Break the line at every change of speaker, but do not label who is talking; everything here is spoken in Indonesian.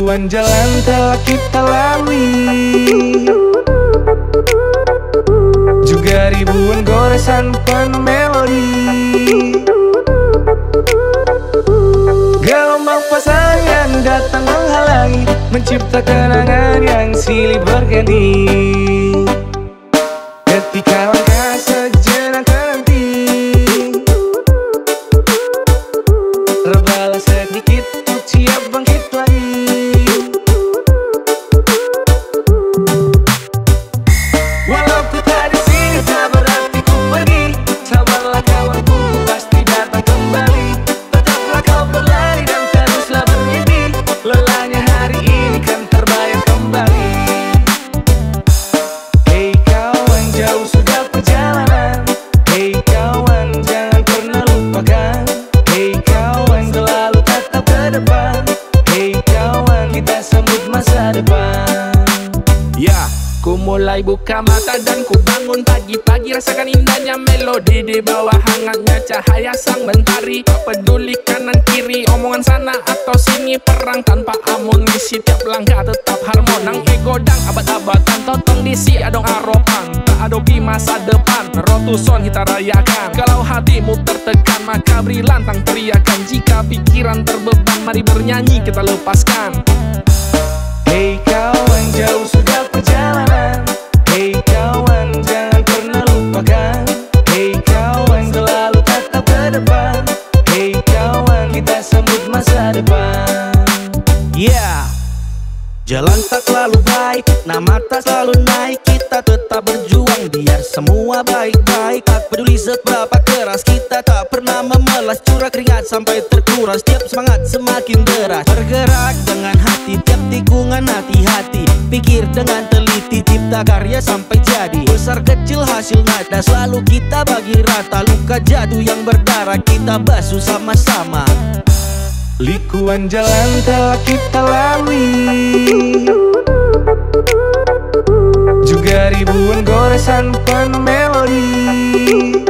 Likuan jalan telah kita lalui, juga ribuan goresan penuh melodi. Gelombang pasangan datang menghalangi, mencipta kenangan yang silih berganti. Ketika langkah sejenak terhenti, rebalah sedikit untuk siap bangkit lagi. Walau ku tak di sini, tak berarti ku pergi. Sabarlah kawanku, ku pasti datang kembali. Tetaplah kau berlari dan teruslah bermimpi. Lelahnya hari ini kan terbayar kembali. Hey kawan, jauh sudah perjalanan. Hey kawan, jangan pernah lupakan. Hey kawan, selalu tetap ke depan. Hey kawan, kita sambut masa depan.
Ya, ku mulai buka mata dan ku bangun pagi-pagi, rasakan indahnya melodi di bawah hangatnya cahaya sang mentari. Tak peduli kanan kiri, omongan sana atau sini, perang tanpa amunisi, tiap langkah tetap harmon. Nang ego dang abad-abadan, totong disi adong aropan, tak adopi masa depan, rotuson kita rayakan. Kalau hatimu tertekan, maka beri lantang teriakan. Jika pikiran terbeban, mari bernyanyi kita lepaskan.
Hey kawan, jauh sudah perjalanan. Hey kawan, jangan pernah lupakan. Hey kawan, selalu tetap ke depan. Hey kawan, kita sambut masa depan.
Yeah, jalan tak selalu baik, nama tak selalu naik. Kita tetap berjuang biar semua baik-baik. Tak peduli seberapa keras, kita tak pernah memelas. Curah keringat sampai terkuras, tiap semangat semakin deras. Bergerak dengan hati, tiap tikungan hati-hati. Pikir dengan teliti, cipta karya sampai jadi. Besar kecil hasil nada, selalu kita bagi rata. Luka jatuh yang berdarah, kita basuh sama-sama.
Likuan jalan telah kita lalui, juga ribuan goresan penuh melodi.